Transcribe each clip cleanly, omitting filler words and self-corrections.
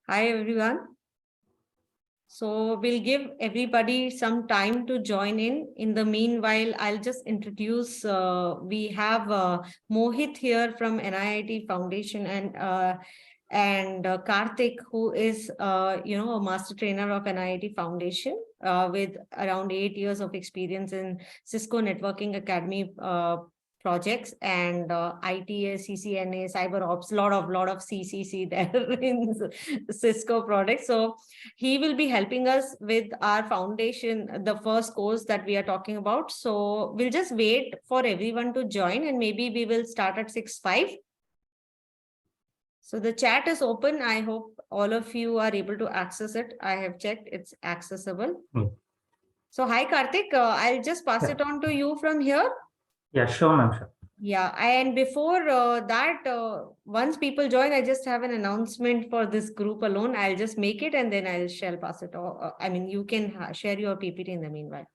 Hi, everyone. So we'll give everybody some time to join in. In the meanwhile, I'll just introduce, we have Mohit here from NIIT Foundation and Karthik, who is, a master trainer of NIIT Foundation with around 8 years of experience in Cisco Networking Academy projects and ITA, CCNA, Cyber Ops, lot of CCC there in Cisco products. So he will be helping us with our foundation, the first course that we are talking about. So we'll just wait for everyone to join and maybe we will start at 6:05. So the chat is open. I hope all of you are able to access it. I have checked, it's accessible. So hi, Karthik, I'll just pass it on to you from here. Yeah, sure, ma'am. Sure. Yeah, and before that, once people join, I just have an announcement for this group alone. I'll just make it and then I shall pass it on. I mean, you can share your PPT in the meanwhile.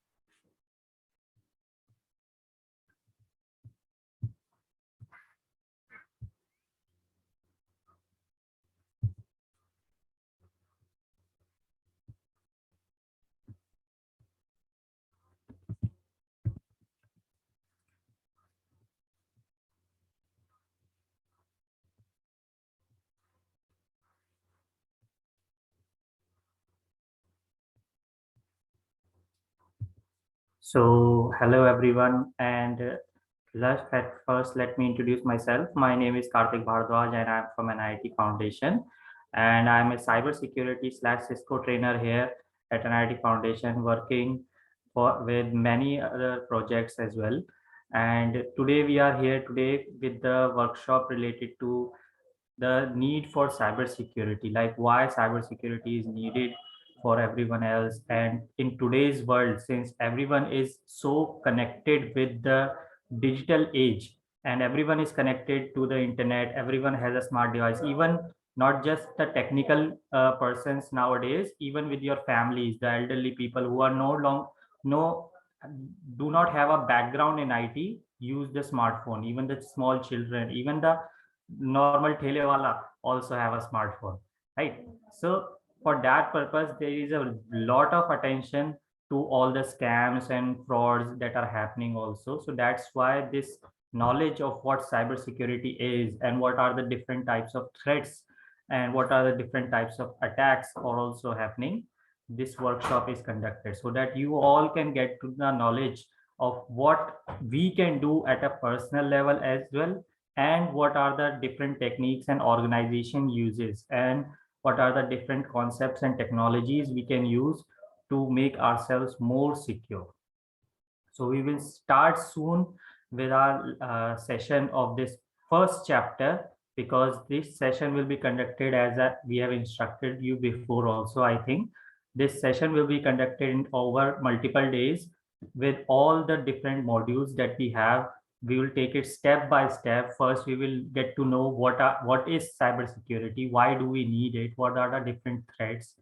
So, hello everyone, and first let me introduce myself. My name is Karthik Bhardwaj, and I'm from NIIT Foundation, and I'm a cybersecurity slash Cisco trainer here at NIIT Foundation, working with many other projects as well. And today we are here today with the workshop related to the need for cybersecurity, like why cybersecurity is needed for everyone else. And in today's world, since everyone is so connected with the digital age and everyone is connected to the internet, everyone has a smart device, even not just the technical persons nowadays, even with your families, the elderly people who are no do not have a background in IT, use the smartphone. Even the small children, even the normal telewala also have a smartphone, right? So for that purpose, there is a lot of attention to all the scams and frauds that are happening also. So that's why this knowledge of what cybersecurity is and what are the different types of threats and what are the different types of attacks are also happening, this workshop is conducted so that you all can get to the knowledge of what we can do at a personal level as well, and what are the different techniques and organization uses, and what are the different concepts and technologies we can use to make ourselves more secure. So we will start soon with our session of this first chapter, because this session will be conducted as we have instructed you before also. I think this session will be conducted in over multiple days with all the different modules that we have. We will take it step by step. First, we will get to know what is cybersecurity, why do we need it, what are the different threats,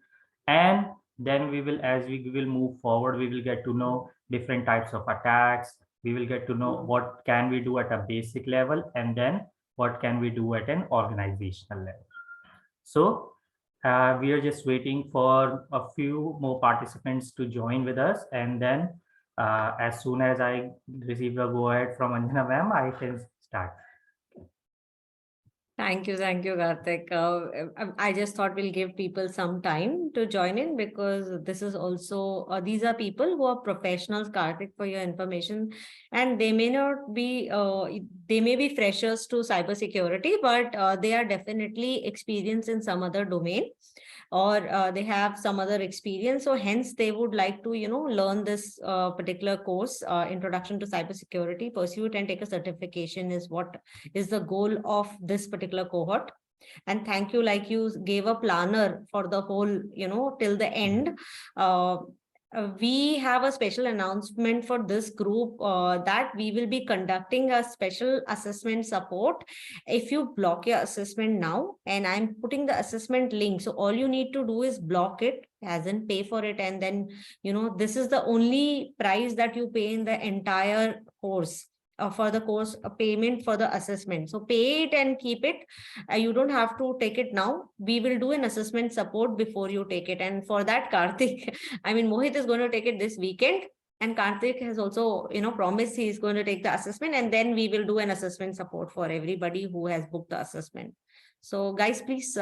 and then we will, as we will move forward, we will get to know different types of attacks. We will get to know what can we do at a basic level, and then what can we do at an organizational level. So we are just waiting for a few more participants to join with us, and then as soon as I receive the go ahead from Anjana ma'am, I can start. Thank you, Karthik. I just thought we'll give people some time to join in, because this is also, these are people who are professionals, Karthik, for your information, and they may not be, they may be freshers to cybersecurity, but they are definitely experienced in some other domain, or they have some other experience. So hence they would like to, learn this particular course, Introduction to Cybersecurity, pursue it and take a certification is what is the goal of this particular cohort. And thank you, like you gave a planner for the whole, till the end. We have a special announcement for this group, that we will be conducting a special assessment support. If you block your assessment now, and I'm putting the assessment link, so all you need to do is block it, as in pay for it, and then this is the only price that you pay in the entire course. for the course, a payment for the assessment. So pay it and keep it. You don't have to take it now. We will do an assessment support before you take it. And for that, Karthik, I mean, Mohit is going to take it this weekend. And Karthik has also, promised he is going to take the assessment, and then we will do an assessment support for everybody who has booked the assessment. So guys, please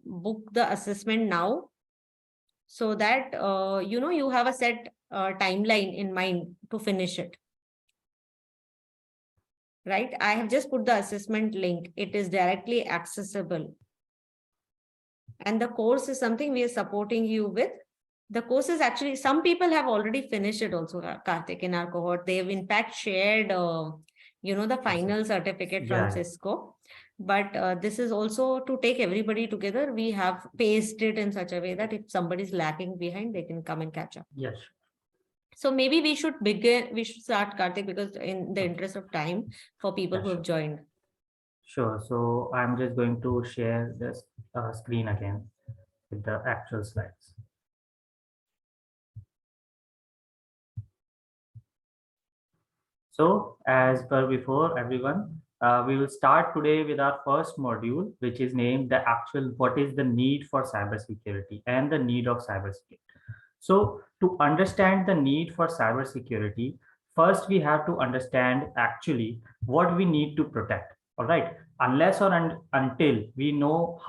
book the assessment now, so that, you have a set timeline in mind to finish it. Right? I have just put the assessment link. It is directly accessible. And the course is something we are supporting you with. The course is actually, some people have already finished it also, Karthik, in our cohort. They have in fact shared, the final certificate from Cisco. But this is also to take everybody together. We have paced it in such a way that if somebody is lacking behind, they can come and catch up. Yes. So maybe we should start, Karthik, because in the interest of time for people who have joined. Sure. So I'm just going to share this screen again with the actual slides. So as per before, everyone, we will start today with our first module, which is named what is the need for cybersecurity and the need of cybersecurity. So to understand the need for cybersecurity, first we have to understand actually what we need to protect. All right. Unless or until we know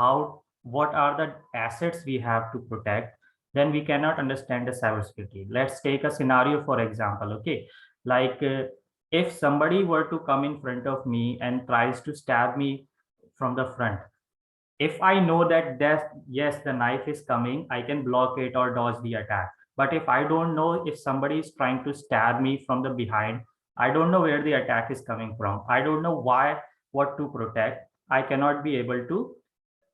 what are the assets we have to protect, then we cannot understand the cybersecurity. Let's take a scenario, for example. Okay. Like if somebody were to come in front of me and tries to stab me from the front, if I know that yes, the knife is coming, I can block it or dodge the attack. But if I don't know if somebody is trying to stab me from the behind, I don't know where the attack is coming from. I don't know what to protect. I cannot be able to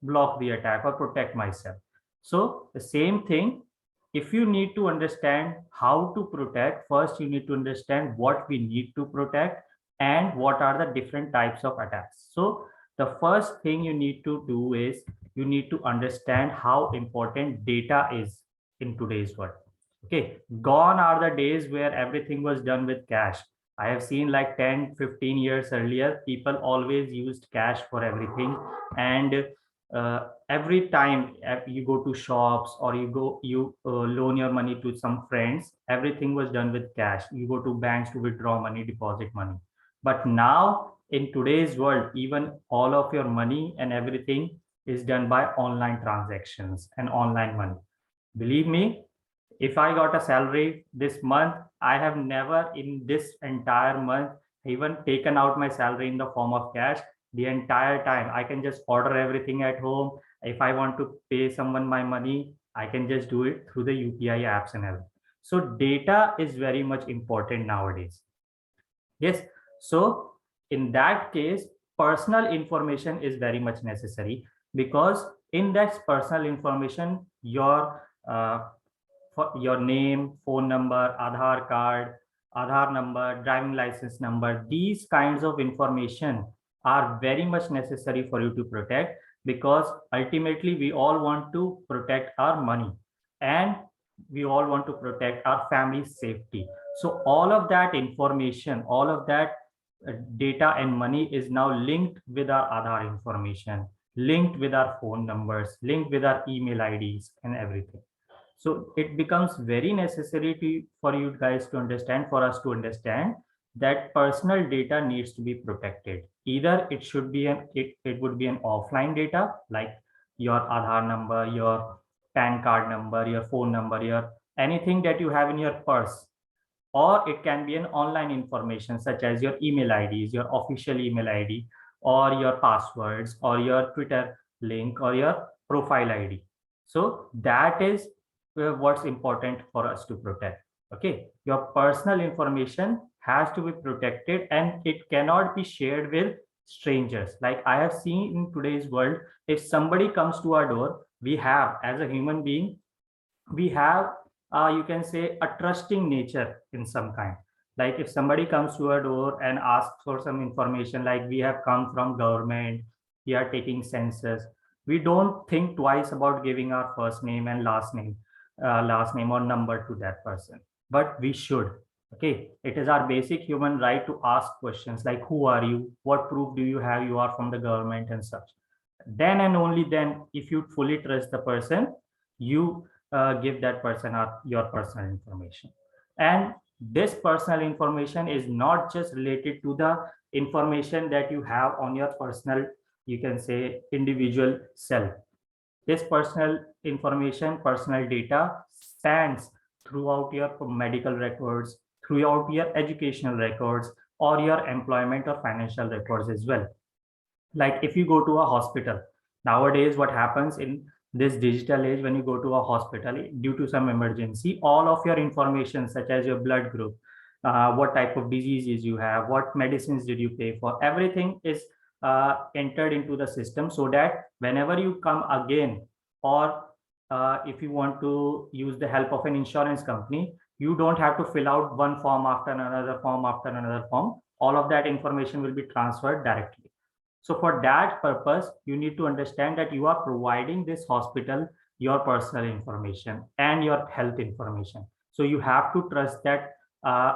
block the attack or protect myself. So the same thing, if you need to understand how to protect, first you need to understand what we need to protect and what are the different types of attacks. So the first thing you need to do is you need to understand how important data is in today's world. Okay, gone are the days where everything was done with cash. I have seen like 10-15 years earlier, people always used cash for everything. And every time you go to shops or you loan your money to some friends, everything was done with cash. You go to banks to withdraw money, deposit money. But now in today's world, even all of your money and everything is done by online transactions and online money. Believe me, if I got a salary this month, I have never in this entire month even taken out my salary in the form of cash. The entire time I can just order everything at home. If I want to pay someone my money, I can just do it through the UPI apps and everything. So data is very much important nowadays. Yes. So in that case, personal information is very much necessary, because in that personal information, your name, phone number, Aadhaar number, driving license number, these kinds of information are very much necessary for you to protect, because ultimately we all want to protect our money and we all want to protect our family's safety. So all of that information, all of that data and money is now linked with our Aadhaar information, linked with our phone numbers, linked with our email IDs and everything. So it becomes very necessary for you guys to understand, for us to understand, that personal data needs to be protected. Either it should be it would be an offline data, like your Aadhaar number, your PAN card number, your phone number, your anything that you have in your purse, or it can be an online information such as your email IDs, your official email ID, or your passwords, or your Twitter link, or your profile ID. So that is what's important for us to protect. Okay, your personal information has to be protected and it cannot be shared with strangers. Like I have seen in today's world, if somebody comes to our door, we have, as a human being, we have you can say a trusting nature in some kind. Like if somebody comes to our door and asks for some information, like we have come from government, we are taking census, we don't think twice about giving our first name and last name or number to that person, but we should. Okay, it is our basic human right to ask questions like who are you, what proof do you have you are from the government and such. Then and only then, if you fully trust the person, you give that person your personal information. And this personal information is not just related to the information that you have on your personal, you can say, individual self. This personal information, personal data spans throughout your medical records, throughout your educational records, or your employment or financial records as well. Like if you go to a hospital nowadays, what happens in this digital age, when you go to a hospital due to some emergency, all of your information such as your blood group, what type of diseases you have, what medicines did you pay for, everything is entered into the system, so that whenever you come again, or if you want to use the help of an insurance company, you don't have to fill out one form after another form after another form. All of that information will be transferred directly. So for that purpose, you need to understand that you are providing this hospital your personal information and your health information. So you have to trust that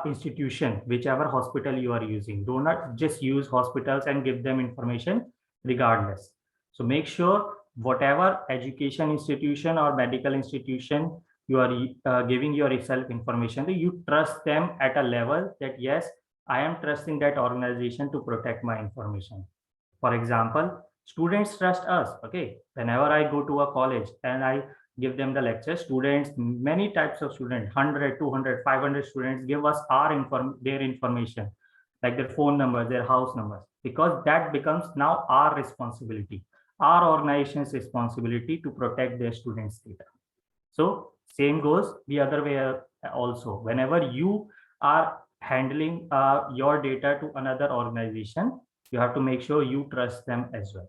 institution, whichever hospital you are using. Do not just use hospitals and give them information regardless. So make sure whatever education institution or medical institution you are giving your self information, you trust them at a level that yes, I am trusting that organization to protect my information. For example, students trust us. Okay, whenever I go to a college and I give them the lecture, students, many types of students, 100, 200, 500 students give us their information, like their phone numbers, their house numbers, because that becomes now our responsibility, our organization's responsibility to protect their students' data. So same goes the other way also. Whenever you are handling your data to another organization, you have to make sure you trust them as well.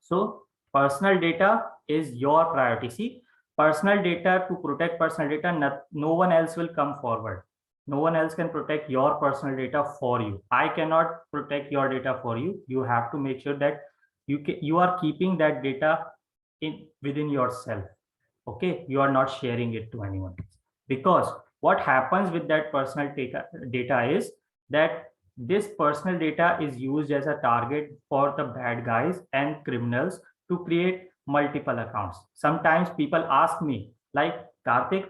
So personal data is your priority. See, personal data, to protect personal data, no one else will come forward. No one else can protect your personal data for you. I cannot protect your data for you. You have to make sure that you are keeping that data within yourself. Okay, you are not sharing it to anyone else, because what happens with that personal data is that this personal data is used as a target for the bad guys and criminals to create multiple accounts. Sometimes people ask me like, Karthik,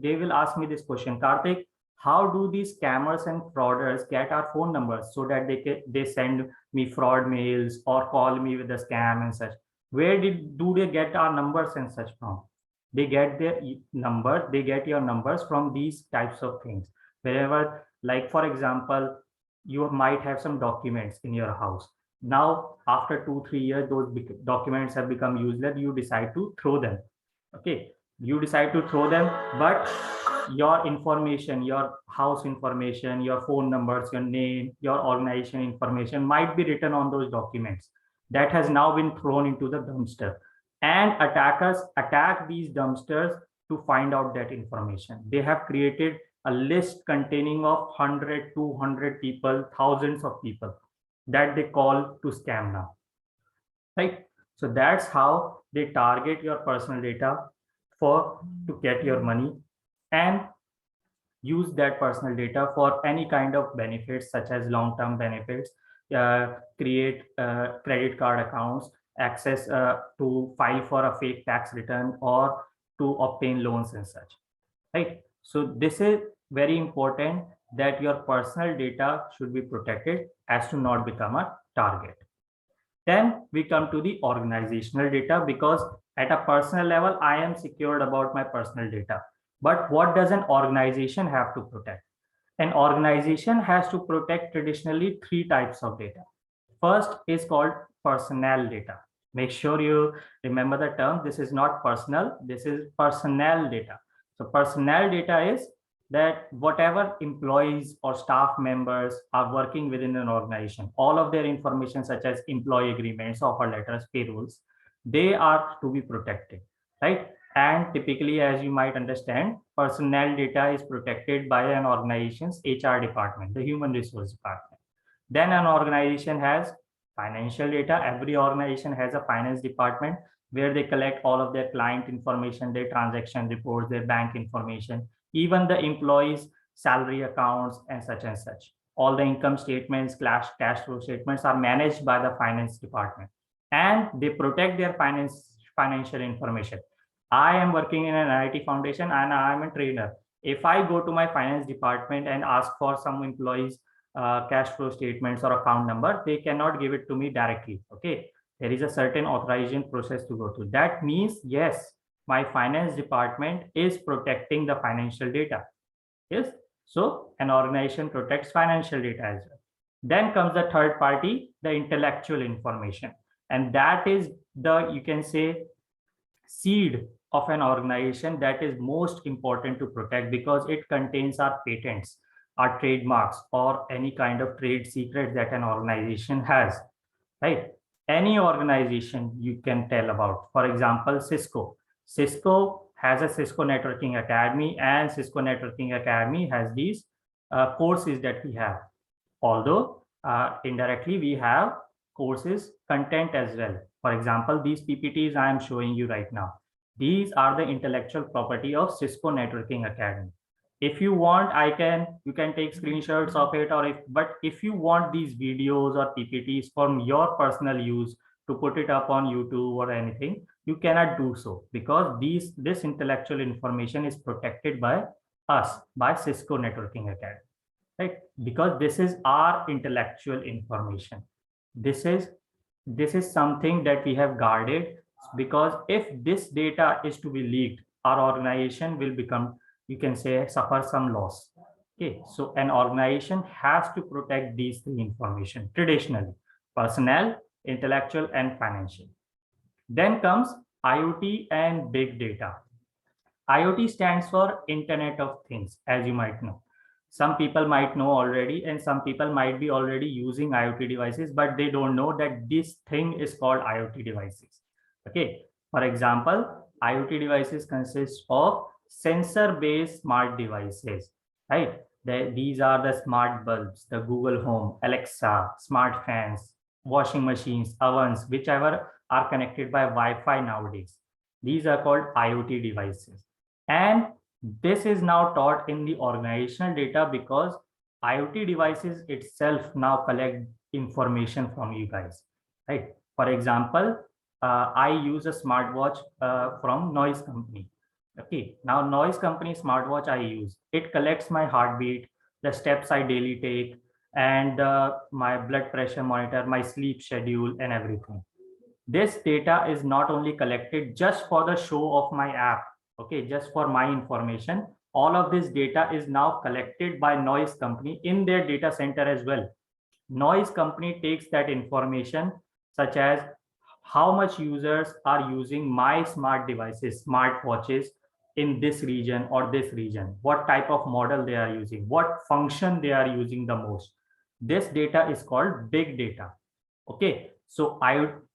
they will ask me this question, Karthik, how do these scammers and frauders get our phone numbers so that they send me fraud mails or call me with a scam and such? Where do they get our numbers and such from? They get their numbers, they get your numbers from these types of things. Wherever, like for example, you might have some documents in your house. Now after 2 3 years, those documents have become useless, you decide to throw them. Okay, you decide to throw them, but your information, your house information, your phone numbers, your name, your organization information might be written on those documents. That has now been thrown into the dumpster, and attackers attack these dumpsters to find out that information. They have created a list containing of 100, 200 people, thousands of people that they call to scam now, right? So that's how they target your personal data for to get your money, and use that personal data for any kind of benefits such as long-term benefits, create credit card accounts, access to file for a fake tax return, or to obtain loans and such, right? So this is very important, that your personal data should be protected as to not become a target. Then we come to the organizational data, because at a personal level, I am secured about my personal data. But what does an organization have to protect? An organization has to protect traditionally three types of data. First is called personnel data. Make sure you remember the term. This is not personal, this is personnel data. So personnel data is that whatever employees or staff members are working within an organization, all of their information such as employee agreements, offer letters, payrolls, they are to be protected, right? And typically, as you might understand, personnel data is protected by an organization's HR department, the human resource department. Then an organization has financial data. Every organization has a finance department where they collect all of their client information, their transaction reports, their bank information, even the employees' salary accounts, and such. All the income statements, cash flow statements are managed by the finance department, and they protect their financial information. I am working in an NIIT Foundation and I am a trainer. If I go to my finance department and ask for some employees cash flow statements or account number, they cannot give it to me directly. Okay, there is a certain authorization process to go through. That means, yes, my finance department is protecting the financial data. Yes, so an organization protects financial data as well. Then comes the third party, the intellectual information, and that is the, you can say, seed of an organization that is most important to protect, because it contains our patents, our trademarks, or any kind of trade secret that an organization has, right? Any organization you can tell about. For example, Cisco has a Cisco Networking Academy, and Cisco Networking Academy has these courses that we have. Although indirectly we have courses content as well. For example, these PPTs I am showing you right now, these are the intellectual property of Cisco Networking Academy. If you want, you can take screenshots of it, but if you want these videos or PPTs for your personal use to put it up on YouTube or anything, you cannot do so, because this intellectual information is protected by us, by Cisco Networking Academy, right? Because this is our intellectual information. This is something that we have guarded, because if this data is to be leaked, our organization will become, you can say, suffer some loss. Okay, so an organization has to protect these three information traditionally: personnel, intellectual, and financial. Then comes IoT and big data. IoT stands for Internet of Things, as you might know. Some people might know already, and some people might be already using IoT devices, but they don't know that this thing is called IoT devices. Okay, for example, IoT devices consist of sensor-based smart devices, right? These are the smart bulbs, the Google Home, Alexa, smart fans, washing machines, ovens, whichever are connected by Wi-Fi nowadays. These are called IoT devices. And this is now taught in the organizational data, because IoT devices itself now collect information from you guys, right? For example, I use a smartwatch from Noise Company. Okay, now Noise Company smartwatch I use, it collects my heartbeat, the steps I daily take, and my blood pressure monitor, my sleep schedule, and everything. This data is not only collected just for the show of my app, okay, just for my information. All of this data is now collected by Noise Company in their data center as well. Noise Company takes that information, such as how much users are using my smart devices, smart watches, in this region or this region, what type of model they are using, what function they are using the most. This data is called big data. Okay, so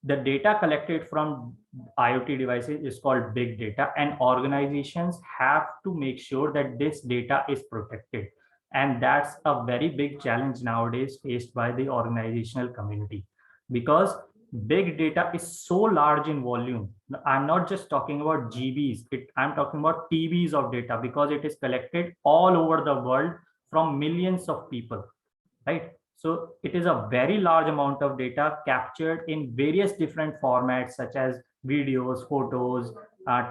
the data collected from IoT devices is called big data, and organizations have to make sure that this data is protected. And that's a very big challenge nowadays faced by the organizational community, because big data is so large in volume. I'm not just talking about GBs, I'm talking about TBs of data, because it is collected all over the world from millions of people, right? So it is a very large amount of data captured in various different formats, such as videos, photos,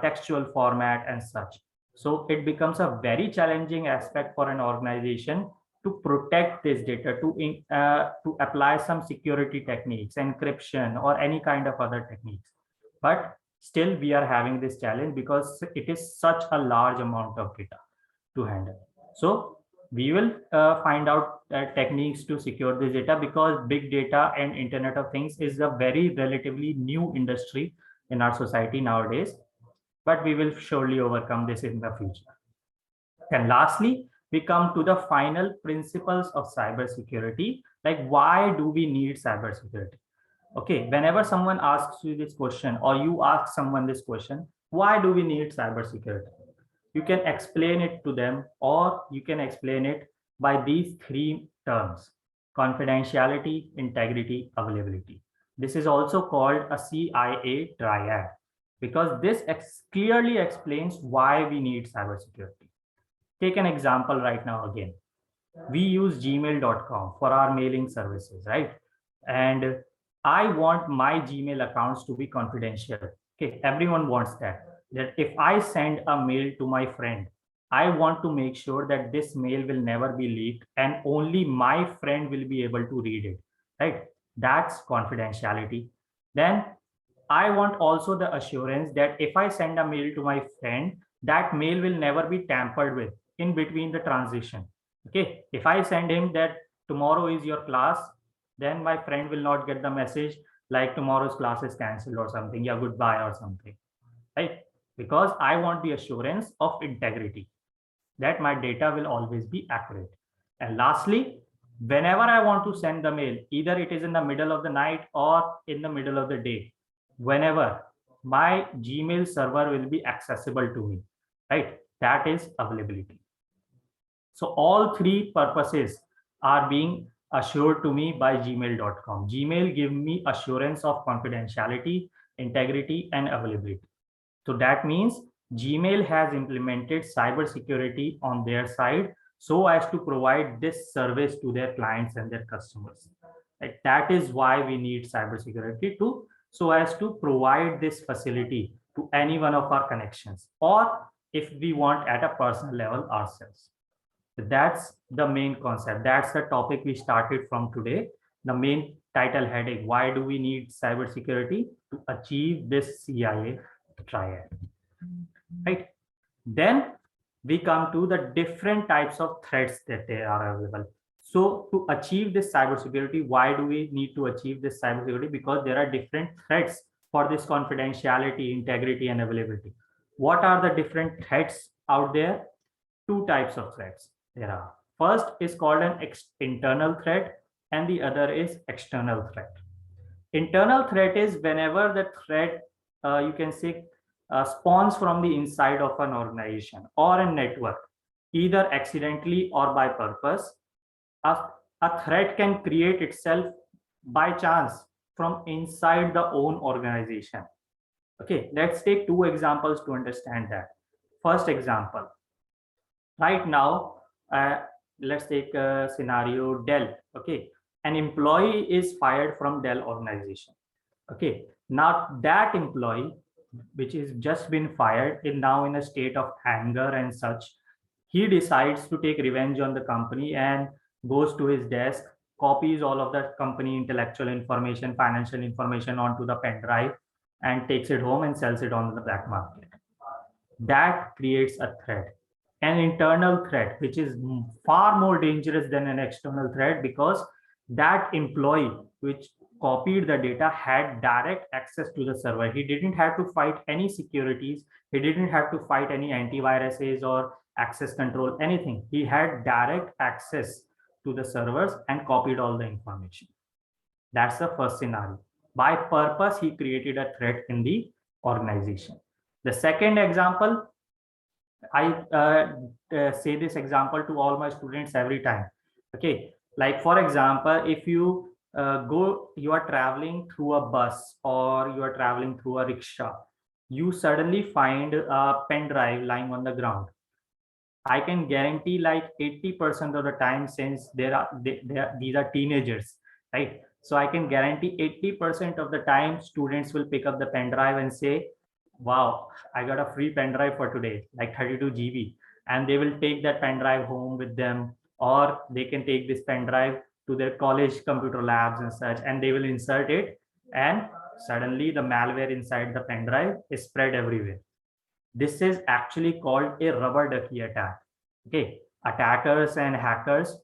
textual format, and such. So it becomes a very challenging aspect for an organization to protect this data, to apply some security techniques, encryption, or any kind of other techniques. But still, we are having this challenge because it is such a large amount of data to handle. So we will find out techniques to secure this data, because big data and Internet of Things is a very relatively new industry in our society nowadays, but we will surely overcome this in the future. And lastly, we come to the final principles of cybersecurity. Like, why do we need cybersecurity? Okay, whenever someone asks you this question, or you ask someone this question, why do we need cybersecurity? You can explain it to them, or you can explain it by these three terms: confidentiality, integrity, availability. This is also called a CIA triad, because this clearly explains why we need cybersecurity. Take an example right now again. We use gmail.com for our mailing services, right? And I want my Gmail accounts to be confidential. Okay, everyone wants that if I send a mail to my friend, I want to make sure that this mail will never be leaked and only my friend will be able to read it, right? That's confidentiality. Then I want also the assurance that if I send a mail to my friend, that mail will never be tampered with in between the transition. Okay, if I send him that tomorrow is your class, then my friend will not get the message like tomorrow's class is cancelled or something, yeah, goodbye or something, right? Because I want the assurance of integrity that my data will always be accurate. And lastly, whenever I want to send the mail, either it is in the middle of the night or in the middle of the day, whenever my Gmail server will be accessible to me, right? That is availability. So all three purposes are being assured to me by gmail.com. Gmail give me assurance of confidentiality, integrity, and availability. So that means Gmail has implemented cybersecurity on their side so as to provide this service to their clients and their customers. Like that is why we need cybersecurity to so as to provide this facility to any one of our connections, or if we want at a personal level ourselves. That's the main concept. That's the topic we started from today. The main title heading: why do we need cybersecurity to achieve this CIA triad? Right. Then we come to the different types of threats that they are available. So to achieve this cybersecurity, why do we need to achieve this cybersecurity? Because there are different threats for this confidentiality, integrity, and availability. What are the different threats out there? Two types of threats there are. First is called an internal threat, and the other is external threat. Internal threat is whenever the threat, you can say, spawns from the inside of an organization or a network, either accidentally or by purpose. A threat can create itself by chance from inside the own organization. Okay, let's take two examples to understand that. First example, right now, let's take a scenario Dell. Okay, an employee is fired from Dell organization. Okay, now that employee, which is just been fired, is now in a state of anger and such. He decides to take revenge on the company and goes to his desk, copies all of the company intellectual information, financial information onto the pen drive, and takes it home and sells it on the black market. That creates a threat, an internal threat, which is far more dangerous than an external threat, because that employee which copied the data had direct access to the server. He didn't have to fight any securities. He didn't have to fight any antiviruses or access control, anything. He had direct access to the servers and copied all the information. That's the first scenario. By purpose, he created a threat in the organization. The second example, I say this example to all my students every time. Okay, like for example, if you you are traveling through a bus or you are traveling through a rickshaw, you suddenly find a pen drive lying on the ground. I can guarantee like 80% of the time, since these are teenagers, right? So I can guarantee 80% of the time students will pick up the pen drive and say, wow, I got a free pen drive for today, like 32 GB. And they will take that pen drive home with them, or they can take this pen drive to their college computer labs and such, and they will insert it. And suddenly the malware inside the pen drive is spread everywhere. This is actually called a rubber ducky attack. Okay, attackers and hackers,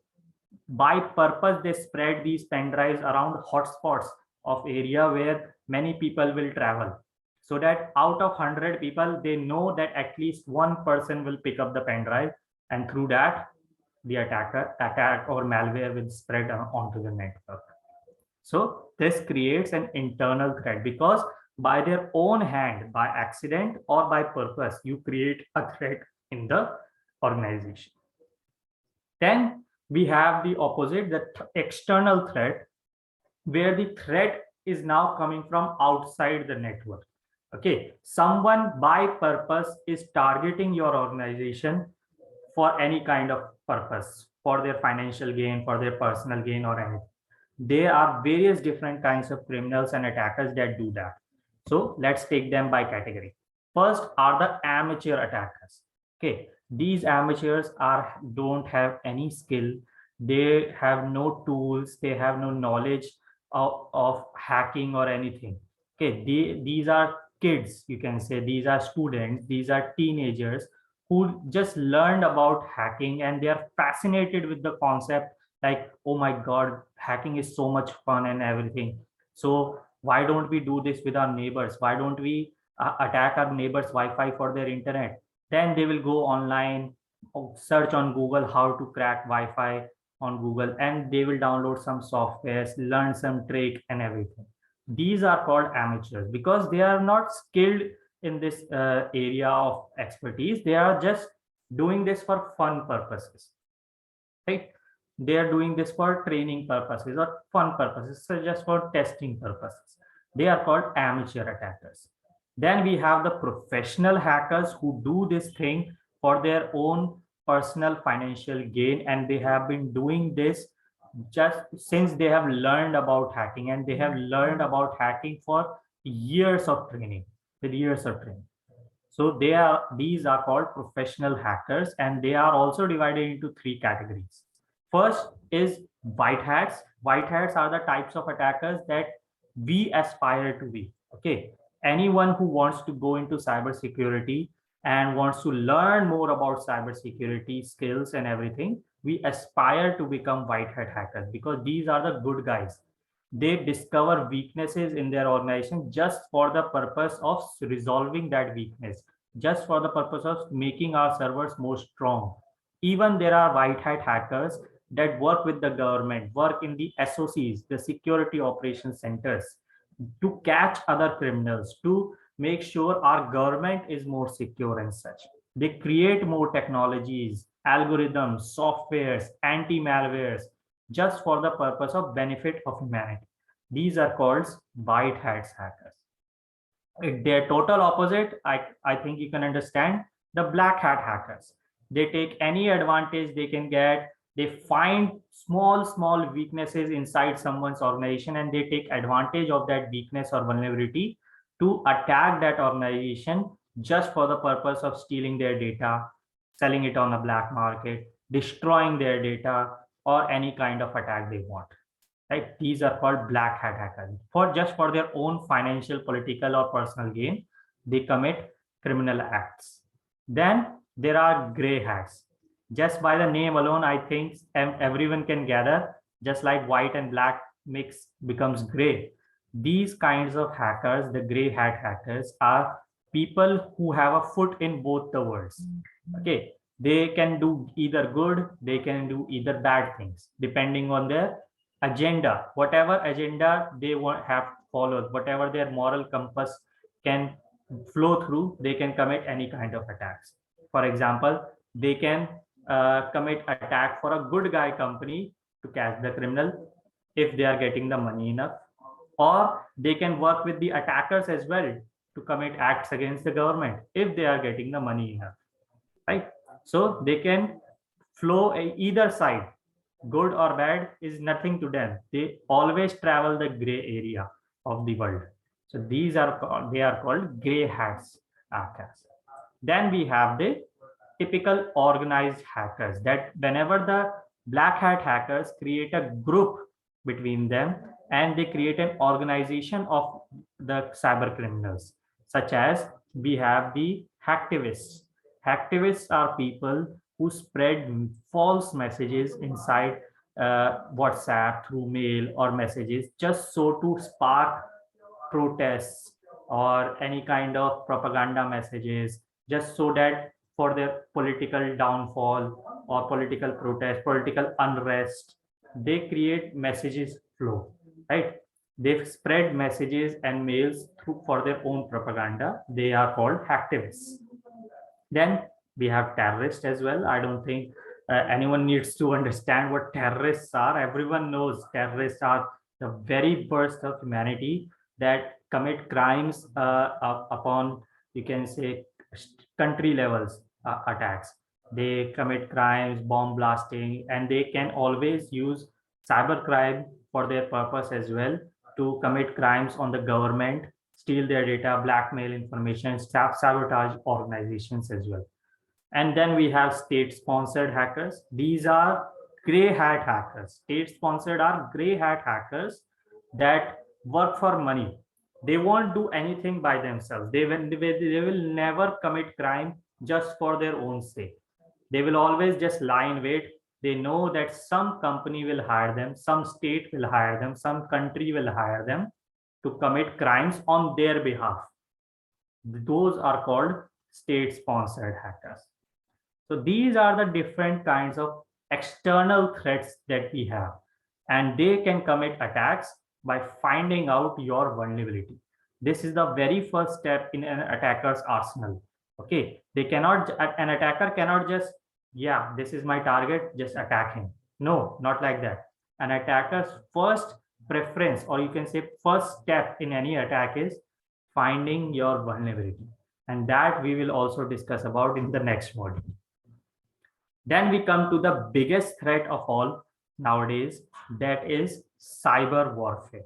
by purpose, they spread these pen drives around hotspots of area where many people will travel, so that out of 100 people, they know that at least one person will pick up the pen drive, and through that, the attack or malware will spread onto the network. So this creates an internal threat, because by their own hand, by accident or by purpose, you create a threat in the organization. Then we have the opposite, the external threat, where the threat is now coming from outside the network. Okay, someone by purpose is targeting your organization for any kind of purpose, for their financial gain, for their personal gain, or anything. There are various different kinds of criminals and attackers that do that. So let's take them by category. First are the amateur attackers. Okay, these amateurs are don't have any skill. They have no tools. They have no knowledge of hacking or anything. Okay, these are kids. You can say these are students. These are teenagers who just learned about hacking and they are fascinated with the concept, like, oh my god, hacking is so much fun and everything. So why don't we do this with our neighbors? Why don't we attack our neighbors wi-fi for their internet? Then they will go online, search on Google how to crack wi-fi on Google, and they will download some softwares, learn some trick and everything. These are called amateurs because they are not skilled in this area of expertise. They are just doing this for fun purposes, right? They are doing this for training purposes or fun purposes, so just for testing purposes. They are called amateur attackers. Then we have the professional hackers who do this thing for their own personal financial gain, and they have been doing this just since they have learned about hacking, and they have learned about hacking for years of training, with years of training. So these are called professional hackers, and they are also divided into three categories. First is white hats. White hats are the types of attackers that we aspire to be. Okay, anyone who wants to go into cybersecurity and wants to learn more about cybersecurity skills and everything, we aspire to become white hat hackers because these are the good guys. They discover weaknesses in their organization just for the purpose of resolving that weakness, just for the purpose of making our servers more strong. Even there are white hat hackers that work with the government, work in the SOCs, the security operations centers, to catch other criminals, to make sure our government is more secure and such. They create more technologies, algorithms, softwares, anti-malwares, just for the purpose of benefit of humanity. These are called white hats hackers. Their total opposite, I think you can understand, the black hat hackers. They take any advantage they can get. They find small weaknesses inside someone's organization, and they take advantage of that weakness or vulnerability to attack that organization just for the purpose of stealing their data, selling it on the black market, destroying their data, or any kind of attack they want. Right? These are called black hat hackers. For just for their own financial, political, or personal gain, they commit criminal acts. Then there are gray hats. Just by the name alone, I think everyone can gather, just like white and black mix becomes gray. These kinds of hackers, the gray hat hackers, are people who have a foot in both the worlds. Okay, they can do either good, they can do either bad things, depending on their agenda. Whatever agenda they want have followed, whatever their moral compass can flow through, they can commit any kind of attacks. For example, they can commit attack for a good guy company to catch the criminal if they are getting the money enough, or they can work with the attackers as well to commit acts against the government if they are getting the money enough, right? So they can flow either side. Good or bad is nothing to them. They always travel the gray area of the world. So they are called gray hats hackers. Then we have the typical organized hackers, that whenever the black hat hackers create a group between them, and they create an organization of the cyber criminals, such as we have the hacktivists. Hacktivists are people who spread false messages inside WhatsApp, through mail or messages, just so to spark protests or any kind of propaganda messages, just so that for their political downfall or political protest, political unrest, they create messages flow, right? They spread messages and mails through for their own propaganda. They are called hacktivists. Then we have terrorists as well. I don't think anyone needs to understand what terrorists are. Everyone knows terrorists are the very worst of humanity that commit crimes upon, you can say, country levels attacks. They commit crimes, bomb blasting, and they can always use cybercrime for their purpose as well, to commit crimes on the government, steal their data, blackmail information, sabotage organizations as well. And then we have state sponsored hackers. These are gray hat hackers. State sponsored are gray hat hackers that work for money. They won't do anything by themselves. They will never commit crime just for their own sake. They will always just lie in wait. They know that some company will hire them, some state will hire them, some country will hire them to commit crimes on their behalf. Those are called state sponsored hackers. So these are the different kinds of external threats that we have, and they can commit attacks by finding out your vulnerability. This is the very first step in an attacker's arsenal. Okay, an attacker cannot just, yeah, this is my target, just attack him. No, not like that. An attacker's first preference, or you can say first step in any attack, is finding your vulnerability. And that we will also discuss about in the next module. Then we come to the biggest threat of all nowadays, that is cyber warfare,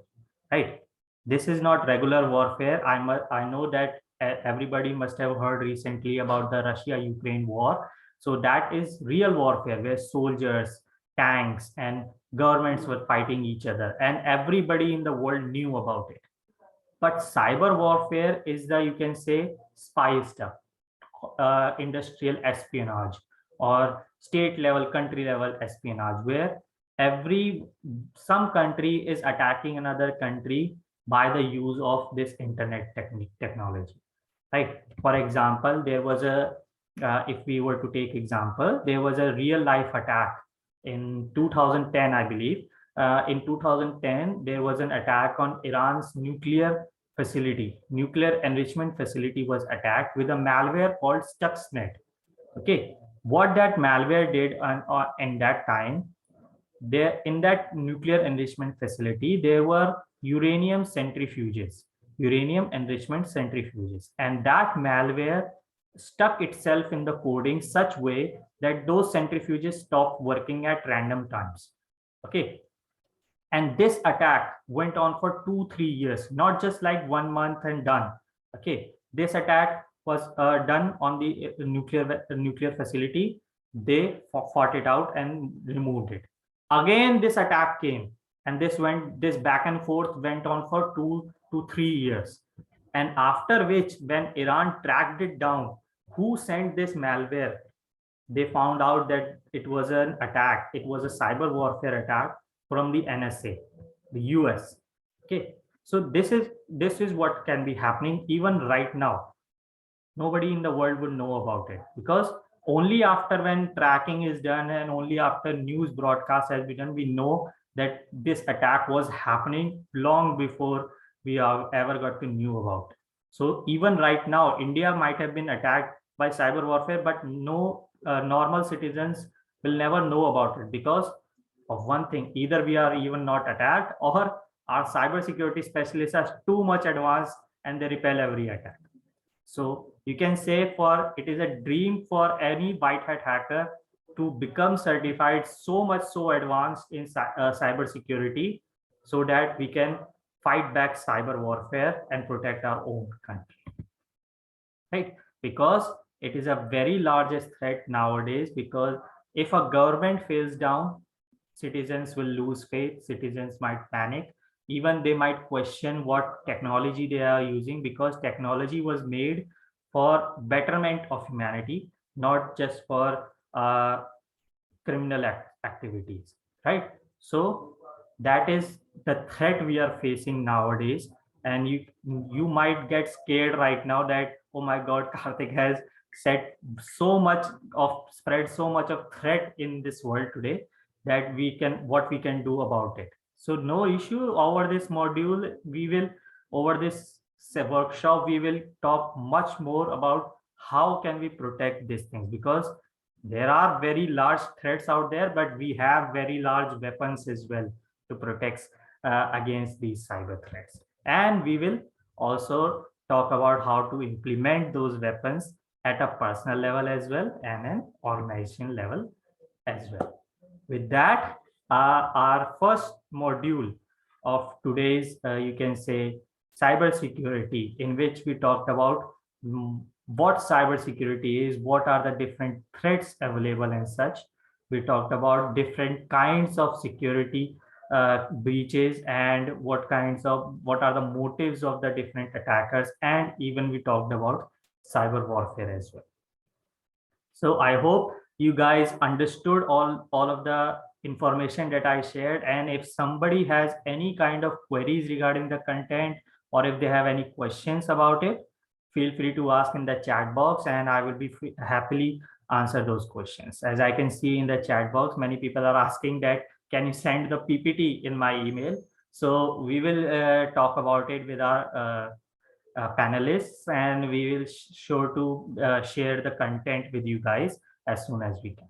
right? This is not regular warfare. I know that everybody must have heard recently about the Russia-Ukraine war. So that is real warfare where soldiers, tanks, and governments were fighting each other, and everybody in the world knew about it. But cyber warfare is the, you can say, spy stuff, industrial espionage, or state level, country level espionage, where every some country is attacking another country by the use of this internet technology, right? For example, there was a if we were to take example, there was a real life attack in 2010, I believe. In 2010, there was an attack on Iran's nuclear enrichment facility was attacked with a malware called Stuxnet. Okay, what that malware did in that time, there in that nuclear enrichment facility, there were uranium enrichment centrifuges, and that malware stuck itself in the coding such way that those centrifuges stopped working at random times. Okay, and this attack went on for 2-3 years, not just like 1 month and done. Okay, this attack was done on the nuclear facility. They fought it out and removed it. Again this attack came, and this back and forth went on for 2 to 3 years. And after which, when Iran tracked it down, who sent this malware, they found out that it was an attack, it was a cyber warfare attack from the NSA, the US. Okay, so this is what can be happening even right now. Nobody in the world would know about it, because only after when tracking is done and only after news broadcast has been done, we know that this attack was happening long before we ever got to know about it. So even right now, India might have been attacked by cyber warfare, but no normal citizens will never know about it, because of one thing: either we are even not attacked, or our cybersecurity specialists are too much advanced and they repel every attack. So you can say, for it is a dream for any white hat hacker to become certified so advanced in cybersecurity, so that we can fight back cyber warfare and protect our own country, right? Because it is a very largest threat nowadays, because if a government fails down, citizens will lose faith, citizens might panic, even they might question what technology they are using, because technology was made for betterment of humanity, not just for criminal activities, right? So that is the threat we are facing nowadays. And you might get scared right now that, oh my god, Karthik has said so much of spread so much of threat in this world today, that what we can do about it. So no issue. Over this module, over this workshop, we will talk much more about how can we protect these things, because there are very large threats out there, but we have very large weapons as well to protect against these cyber threats. And we will also talk about how to implement those weapons at a personal level as well and an organization level as well. With that, our first module of today's, you can say, cybersecurity, in which we talked about what cybersecurity is, what are the different threats available and such. We talked about different kinds of security breaches and what are the motives of the different attackers, and even we talked about cyber warfare as well. So I hope you guys understood all of the information that I shared. And if somebody has any kind of queries regarding the content, or if they have any questions about it, feel free to ask in the chat box and I will be happily answer those questions. As I can see in the chat box, many people are asking that, can you send the PPT in my email? So we will talk about it with our panelists, and we will sure to share the content with you guys as soon as we can.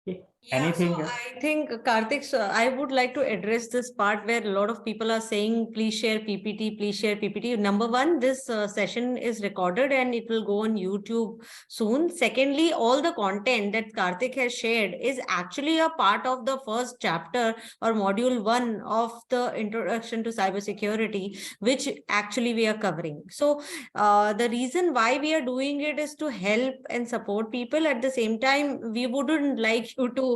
Okay. Yeah, Anything so else? I think Karthik, so I would like to address this part where a lot of people are saying, please share PPT, please share PPT. Number one, this session is recorded and it will go on YouTube soon. Secondly, all the content that Karthik has shared is actually a part of the first chapter or module 1 of the introduction to cybersecurity, which actually we are covering. So the reason why we are doing it is to help and support people. At the same time, we wouldn't like you to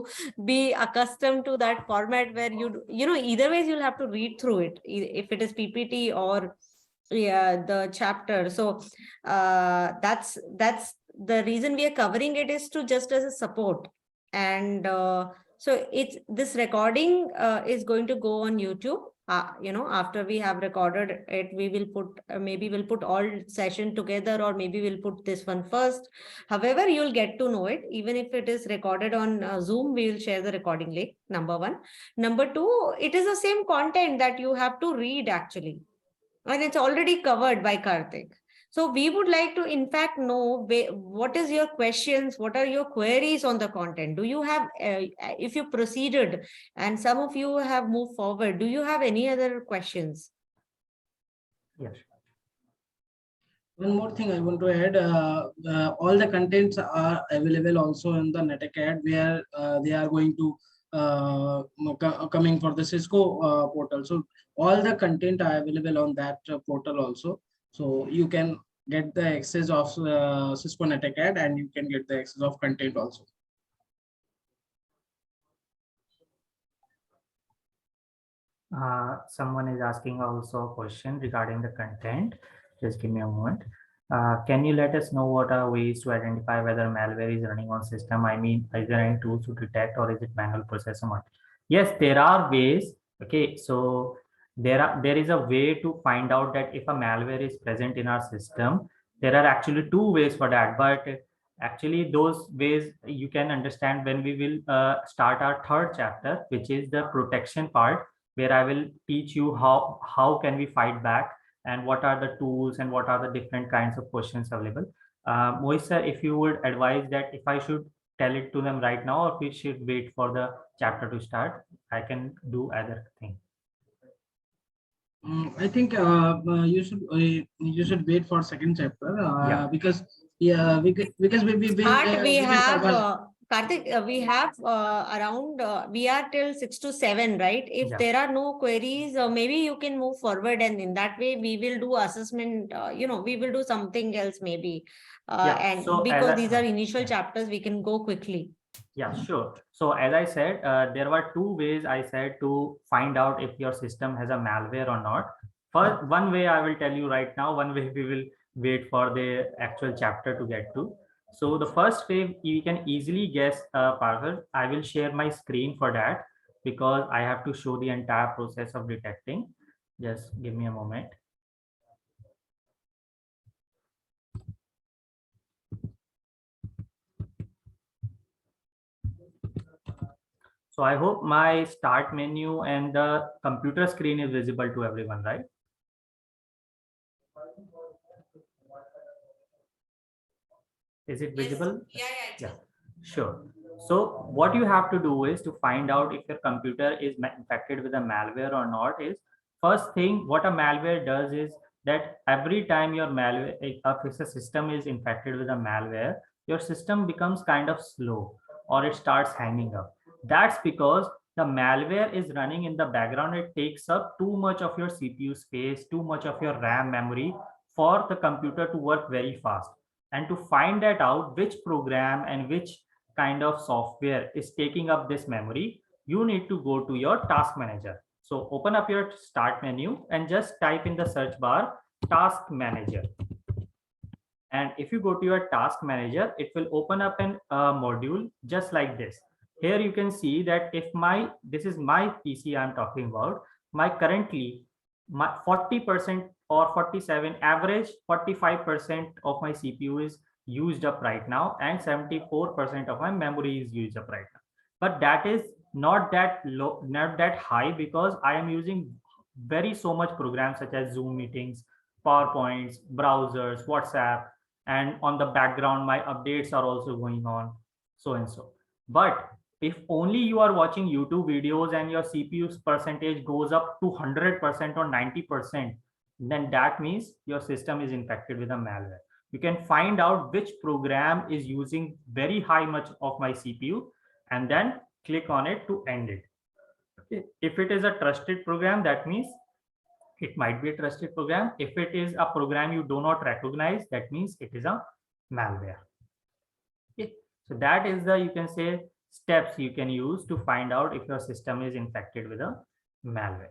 be accustomed to that format where either ways you'll have to read through it, if it is PPT or the chapter. So that's the reason we are covering it, is to just as a support. And so it's this recording is going to go on YouTube. After we have recorded it, we will put maybe we'll put all session together, or maybe we'll put this one first. However, you'll get to know it. Even if it is recorded on Zoom, we will share the recording link, number one. Number two, it is the same content that you have to read actually. And it's already covered by Karthik. So we would like to, in fact, know what is your questions, what are your queries on the content? Do you have, if you proceeded and some of you have moved forward, do you have any other questions? Yes. One more thing I want to add, all the contents are available also in the NetAcad, where they are going to coming for the Cisco portal. So all the content are available on that portal also. So you can get the access of Cisco NetAcad, and you can get the access of content also. Someone is asking also a question regarding the content. Just give me a moment. Can you let us know what are ways to identify whether malware is running on system? I mean, is there any tools to detect, or is it manual process or not? Yes, there are ways. Okay, so there is a way to find out that if a malware is present in our system. There are actually two ways for that, but actually those ways you can understand when we will start our third chapter, which is the protection part, where I will teach you how can we fight back, and what are the tools and what are the different kinds of questions available. Mohit sir, if you would advise that if I should tell it to them right now, or we should wait for the chapter to start, I can do either thing. I think you should wait for second chapter because we have Karthik, we have around we are till 6 to 7, right? If there are no queries, maybe you can move forward, and in that way we will do assessment. We will do something else maybe, and so because these are initial chapters, we can go quickly. Yeah, sure. So as I said, there were two ways I said to find out if your system has a malware or not. First, one way I will tell you right now, one way we will wait for the actual chapter to get to. So the first way you can easily guess, Parker, I will share my screen for that, because I have to show the entire process of detecting. Just give me a moment. So I hope my start menu and the computer screen is visible to everyone, right? Is it visible? Yes. Yeah. Sure. So what you have to do is to find out if your computer is infected with a malware or not is, first thing what a malware does is that every time your malware, if a system is infected with a malware, your system becomes kind of slow or it starts hanging up. That's because the malware is running in the background. It takes up too much of your CPU space, too much of your RAM memory for the computer to work very fast. And to find that out, which program and which kind of software is taking up this memory, you need to go to your task manager. So open up your start menu and just type in the search bar task manager. And if you go to your task manager, it will open up an module just like this. Here you can see that if this is my PC I'm talking about, my currently my 40% or 47 average 45% of my CPU is used up right now, and 74% of my memory is used up right now. But that is not that low, not that high, because I am using very so much programs such as Zoom meetings, PowerPoints, browsers, WhatsApp, and on the background my updates are also going on, so and so. But if only you are watching YouTube videos and your CPU's percentage goes up to 100% or 90%, then that means your system is infected with a malware. You can find out which program is using very high much of my CPU and then click on it to end it. Okay. If it is a trusted program, that means it might be a trusted program. If it is a program you do not recognize, that means it is a malware. Okay. So that is the, you can say, steps you can use to find out if your system is infected with a malware.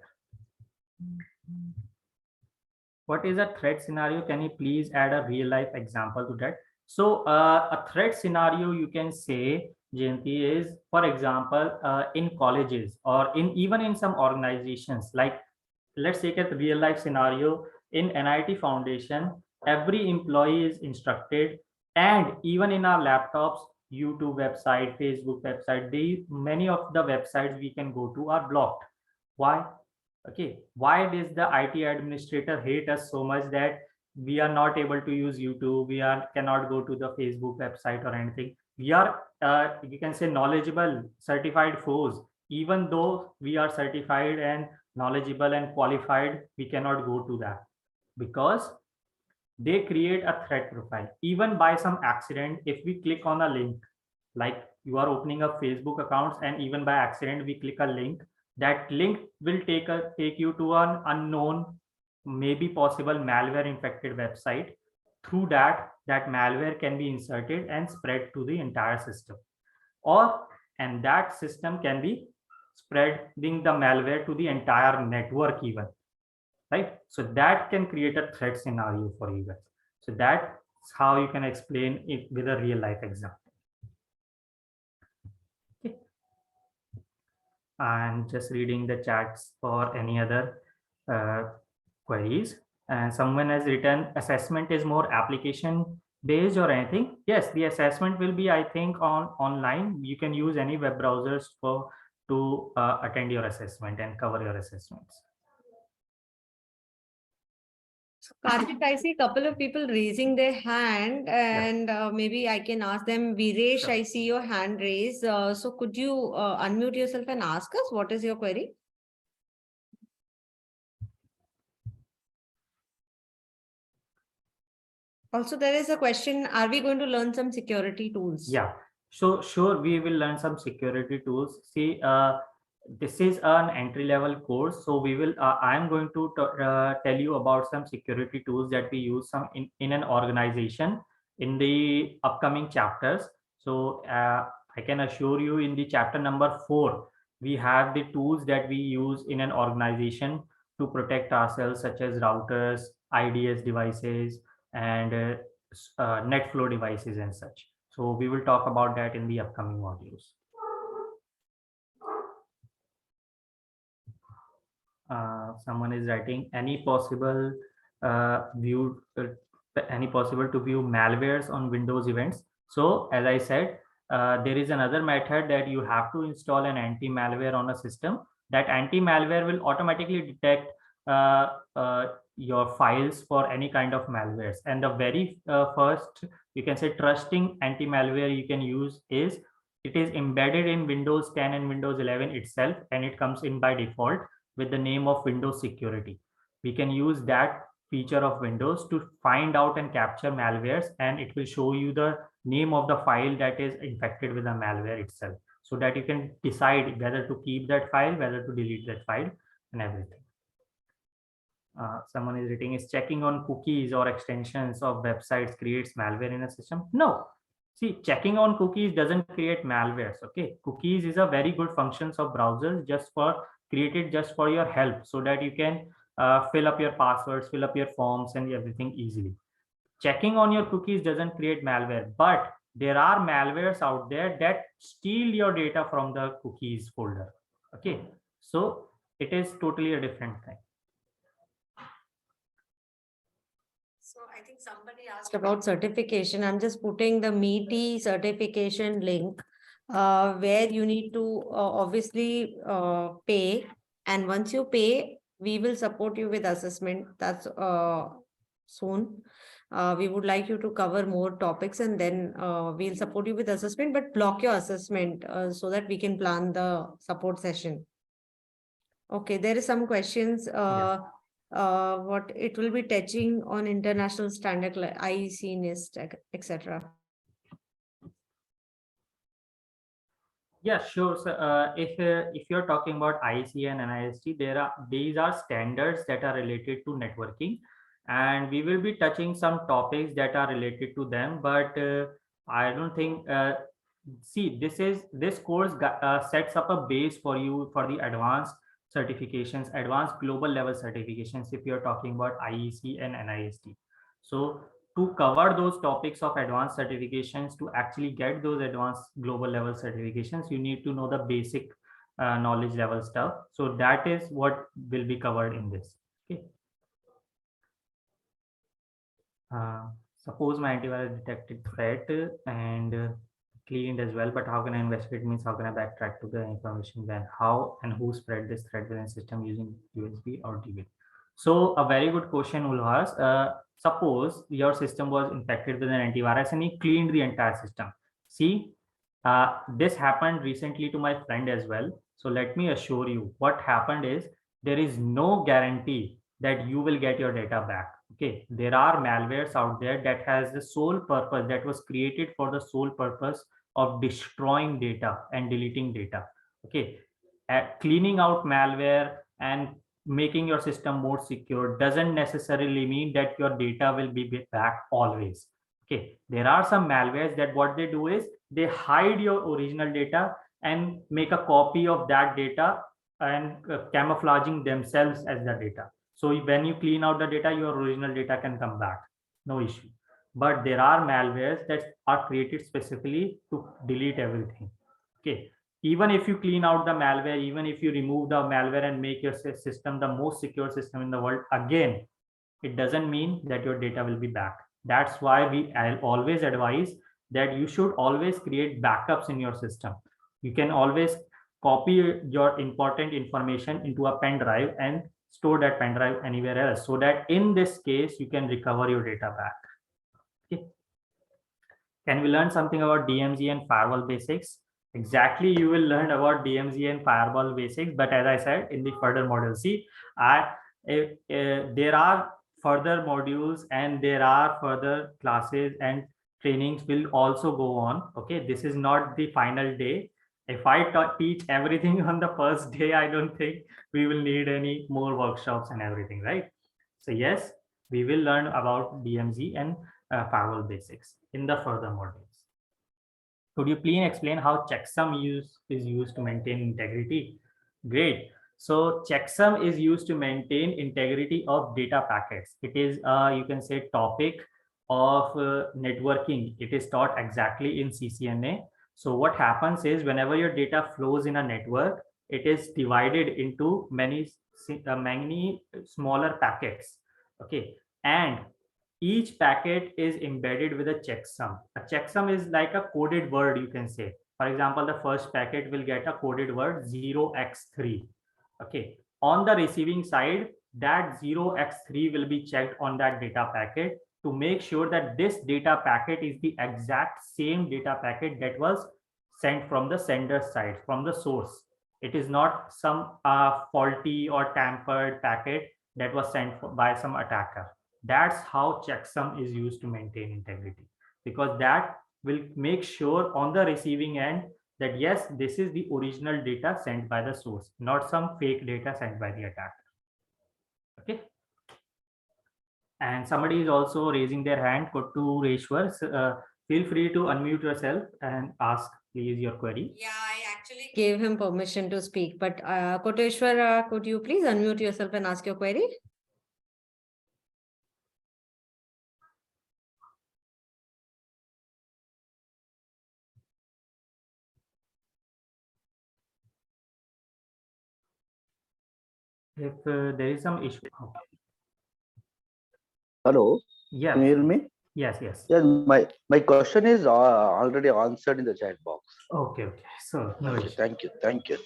What is a threat scenario? Can you please add a real life example to that? So a threat scenario, you can say, Jayanti, is, for example, in colleges or even in some organizations, like let's take a real life scenario in NIIT Foundation. Every employee is instructed, and even in our laptops, YouTube website, Facebook website, many of the websites we can go to are blocked. Why? Okay, why does the IT administrator hate us so much that we are not able to use YouTube, cannot go to the Facebook website or anything? We are, you can say, knowledgeable, certified foes. Even though we are certified and knowledgeable and qualified, we cannot go to that because they create a threat profile. Even by some accident, if we click on a link, like you are opening up Facebook accounts and even by accident we click a link, that link will take you to an unknown, maybe possible malware infected website. Through that malware can be inserted and spread to the entire system, and that system can be spreading the malware to the entire network even, right? So that can create a threat scenario for you guys. So that's how you can explain it with a real life example. Okay. I'm just reading the chats for any other queries. And someone has written, assessment is more application based or anything. Yes, the assessment will be, I think, online. You can use any web browsers to attend your assessment and cover your assessments. So, Karthik, I see a couple of people raising their hand, and maybe I can ask them. Viresh, Sure. I see your hand raised. So could you unmute yourself and ask us what is your query? Also, there is a question, are we going to learn some security tools? Yeah, so sure, we will learn some security tools. See, this is an entry level course, so we will I am going to tell you about some security tools that we use in an organization in the upcoming chapters. So I can assure you, in the chapter number 4 we have the tools that we use in an organization to protect ourselves, such as routers, IDS devices, and NetFlow devices and such. So we will talk about that in the upcoming modules. Someone is writing, any possible to view malwares on Windows events. So as I said, there is another method that you have to install an anti-malware on a system. That anti-malware will automatically detect your files for any kind of malwares. And the very first, you can say, trusting anti-malware you can use is, it is embedded in Windows 10 and Windows 11 itself, and it comes in by default with the name of Windows Security. We can use that feature of Windows to find out and capture malwares, and it will show you the name of the file that is infected with the malware itself, so that you can decide whether to keep that file, whether to delete that file, and everything. Someone is writing, is checking on cookies or extensions of websites creates malware in a system? No. See, checking on cookies doesn't create malwares. Okay, cookies is a very good functions of browsers, just for created just for your help, so that you can fill up your passwords, fill up your forms, and everything easily. Checking on your cookies doesn't create malware, but there are malwares out there that steal your data from the cookies folder. Okay, so it is totally a different thing. So I think somebody asked about certification. I'm just putting the meaty certification link where you need to obviously pay. And once you pay, we will support you with assessment. That's soon. We would like you to cover more topics, and then we'll support you with assessment, but block your assessment so that we can plan the support session. Okay, there is some questions. What it will be touching on international standard like IEC, NIST, etc. Yeah, sure. So, if you're talking about IEC and NIST, these are standards that are related to networking, and we will be touching some topics that are related to them. But I don't think. See, this course sets up a base for you for the advanced certifications, advanced global level certifications. If you're talking about IEC and NIST, so to cover those topics of advanced certifications, to actually get those advanced global level certifications, you need to know the basic knowledge level stuff. So that is what will be covered in this. Okay. Suppose my antivirus detected threat and cleaned as well, but how can I investigate? Means how can I backtrack to the information, when, how, and who spread this threat within system using USB or DB? So a very good question, Ulhas. Suppose your system was infected with an antivirus and he cleaned the entire system. See, this happened recently to my friend as well. So let me assure you, what happened is there is no guarantee that you will get your data back. Okay, there are malwares out there that has the sole purpose, that was created for the sole purpose of destroying data and deleting data. Okay, cleaning out malware and making your system more secure doesn't necessarily mean that your data will be back always. Okay, there are some malwares that what they do is they hide your original data and make a copy of that data and camouflaging themselves as the data. So when you clean out the data, your original data can come back, no issue. But there are malwares that are created specifically to delete everything. Okay, even if you clean out the malware, even if you remove the malware and make your system the most secure system in the world, again, it doesn't mean that your data will be back. That's why I'll always advise that you should always create backups in your system. You can always copy your important information into a pen drive and store that pen drive anywhere else, so that in this case you can recover your data back. Okay. Can we learn something about DMZ and firewall basics? Exactly, you will learn about DMZ and firewall basics, but as I said, in the further module. See, there are further modules and there are further classes and trainings will also go on. Okay, this is not the final day. If I teach everything on the first day, I don't think we will need any more workshops and everything, right? So yes, we will learn about DMZ and firewall basics in the further modules. Could you please explain how checksum is used to maintain integrity? Great. So checksum is used to maintain integrity of data packets. It is you can say topic of networking. It is taught exactly in CCNA. So what happens is whenever your data flows in a network, it is divided into many smaller packets. Okay, and each packet is embedded with a checksum. A checksum is like a coded word, you can say. For example, the first packet will get a coded word 0x3. Okay, on the receiving side, that 0x3 will be checked on that data packet to make sure that this data packet is the exact same data packet that was sent from the sender side, from the source. It is not some faulty or tampered packet that was sent by some attacker. That's how checksum is used to maintain integrity, because that will make sure on the receiving end that yes, this is the original data sent by the source, not some fake data sent by the attacker. Okay. And somebody is also raising their hand. Kottu Reshwar, feel free to unmute yourself and ask please your query. Yeah, I actually gave him permission to speak, but Koteshwar, could you please unmute yourself and ask your query? If there is some issue. Okay. Hello. Yeah. Can you hear me? Yes, yes. Yeah, my question is already answered in the chat box. Okay, okay. So no Okay, issue. thank you.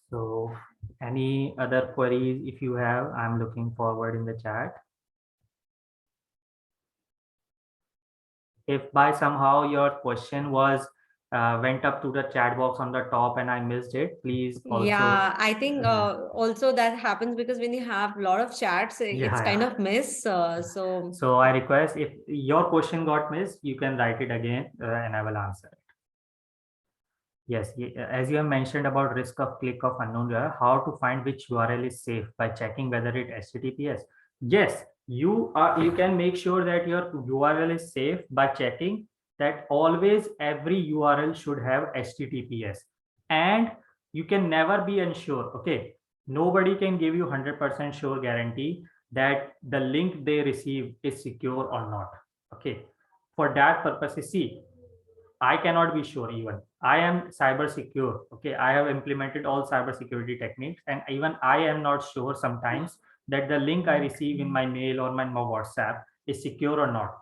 So any other queries if you have, I'm looking forward in the chat. If by somehow your question was went up to the chat box on the top and I missed it, please also. Yeah, I think also that happens because when you have a lot of chats, it's kind of miss. So I request, if your question got missed, you can write it again and I will answer it. Yes, as you have mentioned about risk of click of unknown URL, how to find which URL is safe by checking whether it HTTPS. Yes, you can make sure that your URL is safe by checking that always every URL should have HTTPS, and you can never be unsure. Okay, nobody can give you 100% sure guarantee that the link they receive is secure or not. Okay, for that purpose, see, I cannot be sure even. I am cyber secure. Okay. I have implemented all cyber security techniques, and even I am not sure sometimes that the link I receive in my mail or my WhatsApp is secure or not.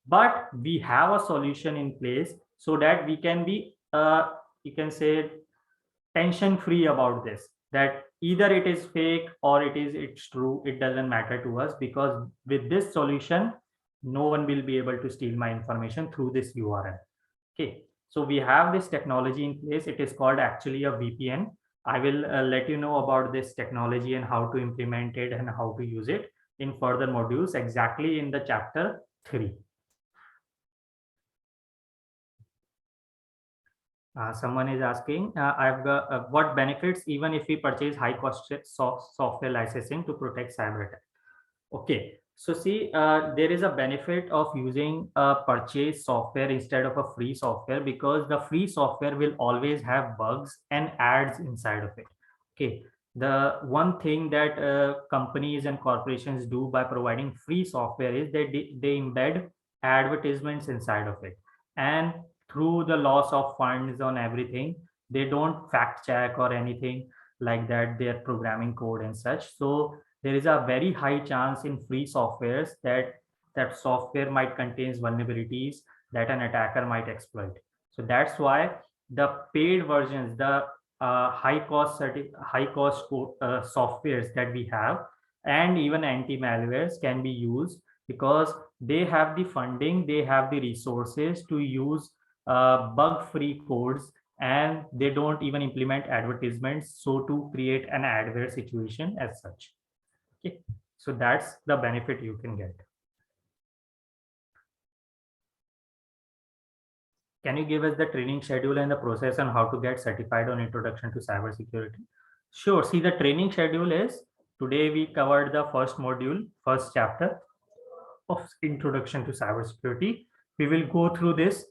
But we have a solution in place so that we can be, you can say, tension free about this, that either it is fake or it's true. It doesn't matter to us, because with this solution, no one will be able to steal my information through this URL. Okay, so we have this technology in place. It is called actually a VPN. I will let you know about this technology and how to implement it and how to use it in further modules, exactly in the chapter 3. Someone is asking, I've got what benefits even if we purchase high cost software licensing to protect cyber attack. Okay, so see, there is a benefit of using a purchase software instead of a free software, because the free software will always have bugs and ads inside of it. Okay, the one thing that companies and corporations do by providing free software is that they embed advertisements inside of it, and through the loss of funds on everything, they don't fact check or anything like that, their programming code and such. So there is a very high chance in free softwares that that software might contains vulnerabilities that an attacker might exploit. So that's why the paid versions, the high cost softwares that we have, and even anti-malwares can be used, because they have the funding, they have the resources to use bug-free codes, and they don't even implement advertisements so to create an adware situation as such. Okay, so that's the benefit you can get. Can you give us the training schedule and the process on how to get certified on introduction to cybersecurity? Sure. See, the training schedule is, today we covered the first module, first chapter of introduction to cybersecurity. We will go through this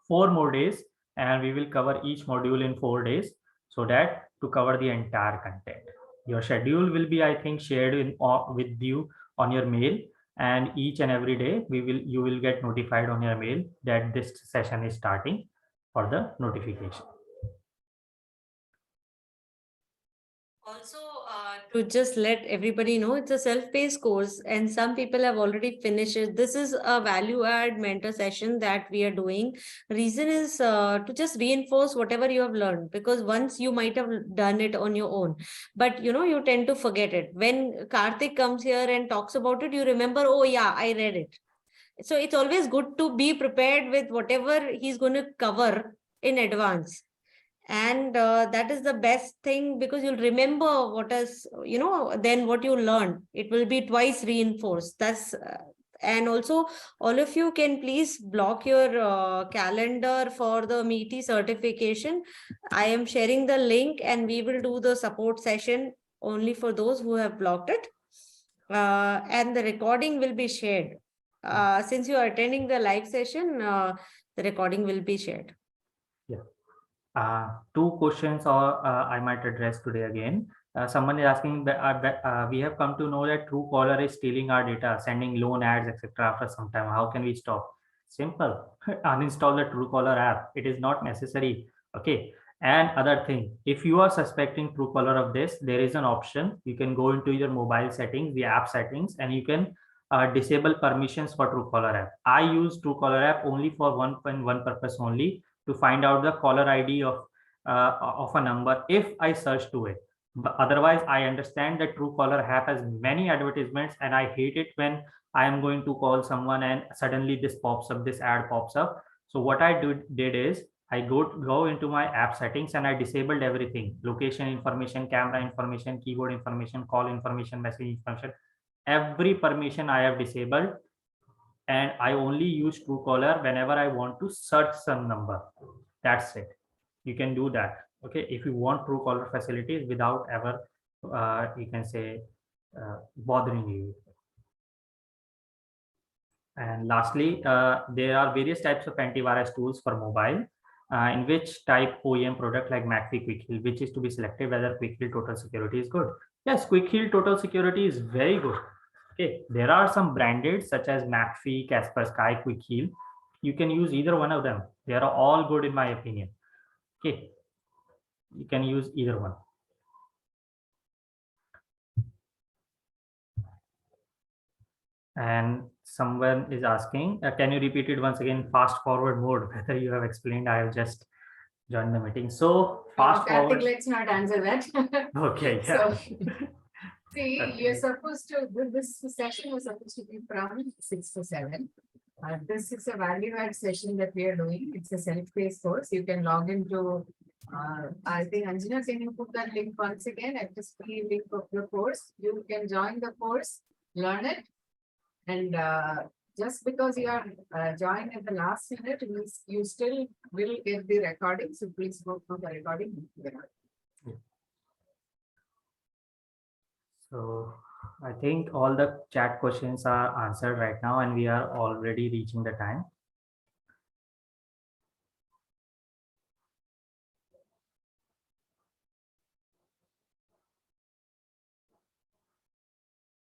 4 more days, and we will cover each module in 4 days, so that to cover the entire content. Your schedule will be, I think, shared with you on your mail, and each and every day you will get notified on your mail that this session is starting for the notification. Also, to just let everybody know, it's a self-paced course and some people have already finished it. This is a value-add mentor session that we are doing. Reason is to just reinforce whatever you have learned, because once you might have done it on your own, but you tend to forget it. When Karthik comes here and talks about it, you remember, oh yeah, I read it. So it's always good to be prepared with whatever he's going to cover in advance. And that is the best thing, because you'll remember what is, then what you learned. It will be twice reinforced. And also, all of you can please block your calendar for the MEET certification. I am sharing the link, and we will do the support session only for those who have blocked it. And the recording will be shared. Since you are attending the live session, the recording will be shared. Two questions I might address today again. Someone is asking that we have come to know that Truecaller is stealing our data, sending loan ads, etc. after some time. How can we stop? Simple. Uninstall the Truecaller app. It is not necessary. Okay. And other thing, if you are suspecting Truecaller of this, there is an option. You can go into your mobile settings, the app settings, and you can disable permissions for Truecaller app. I use Truecaller app only for one purpose only, to find out the caller ID of a number if I search to it. But otherwise, I understand that Truecaller app has many advertisements, and I hate it when I am going to call someone and suddenly this pops up, this ad pops up. So what I did is I go into my app settings and I disabled everything: location information, camera information, keyboard information, call information, message information. Every permission I have disabled, and I only use Truecaller whenever I want to search some number. That's it. You can do that. Okay, if you want Truecaller facilities without ever, you can say, bothering you. And lastly, there are various types of antivirus tools for mobile. In which type OEM product like McAfee Quick Heal, which is to be selected whether Quick Heal Total Security is good. Yes, Quick Heal Total Security is very good. Okay, there are some branded such as McAfee, Kaspersky, Quick Heal. You can use either one of them. They are all good in my opinion. Okay, you can use either one. And someone is asking, can you repeat it once again, fast forward mode, whether you have explained? I have just joined the meeting. So fast forward. Let's not answer that. Okay, yeah. So, see, you're supposed to, this session was supposed to be from 6 to 7. This is a value add session that we are doing. It's a self-paced course. You can log into, I think, Anjana, can you put that link once again? I've just put the link of the course. You can join the course, learn it. And just because you are joined at the last minute, you still will get the recording. So please go through the recording. So I think all the chat questions are answered right now, and we are already reaching the time.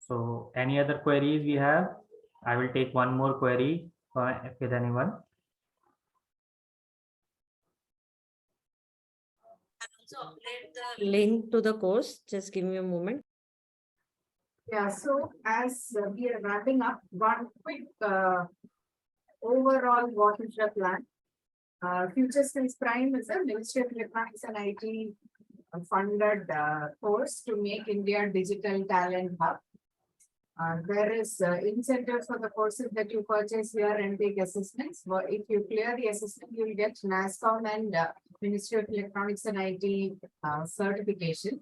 So any other queries we have? I will take one more query with anyone. Also upload the link to the course. Just give me a moment. Yeah, so as we are wrapping up, one quick overall what is the plan? FutureSkills Prime is a Ministry of Electronics and IT funded course to make India digital talent hub. There is incentive for the courses that you purchase here and take assessments. Well, if you clear the assessment, you will get NASCOM and Ministry of Electronics and IT certification.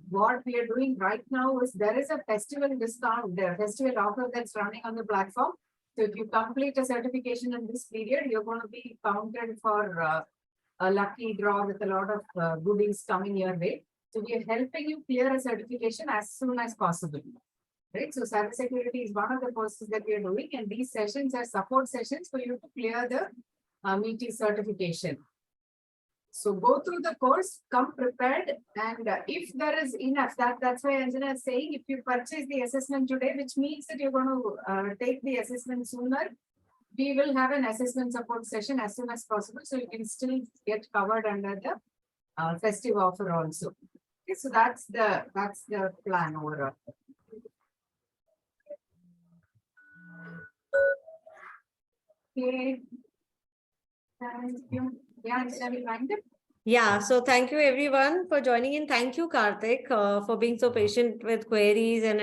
What we are doing right now is there is a festival discount, the festival offer that's running on the platform. So if you complete a certification in this period, you're going to be counted for a lucky draw with a lot of goodies coming your way. So we are helping you clear a certification as soon as possible. Right. So cybersecurity is one of the courses that we are doing, and these sessions are support sessions for you to clear the MEET certification. So go through the course, come prepared, and if there is enough, that's why Anjana is saying if you purchase the assessment today, which means that you're going to take the assessment sooner, we will have an assessment support session as soon as possible, so you can still get covered under the festive offer also. Okay, so that's the plan overall. Okay. Thank you. Yeah, Anjana, we find it. Yeah, so thank you everyone for joining in. Thank you, Karthik, for being so patient with queries and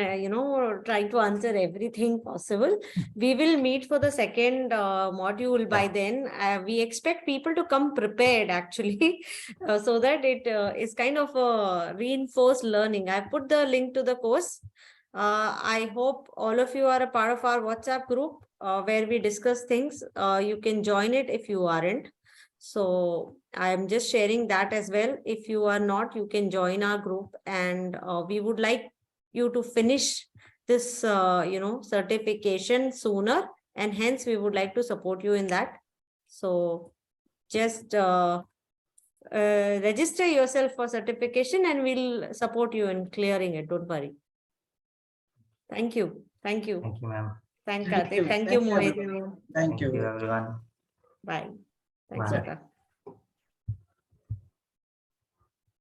trying to answer everything possible. We will meet for the second module by then. We expect people to come prepared actually, so that it is kind of a reinforced learning. I put the link to the course. I hope all of you are a part of our WhatsApp group where we discuss things. You can join it if you aren't. So I'm just sharing that as well. If you are not, you can join our group, and we would like you to finish this, certification sooner, and hence we would like to support you in that. So just register yourself for certification, and we'll support you in clearing it. Don't worry. Thank you. Thank you. Thank you, ma'am. Thank Thank Karthik. you. Thank you, Thank you, Mohit. everyone. Thank you. everyone. Bye. Thanks, Bye. Shweta.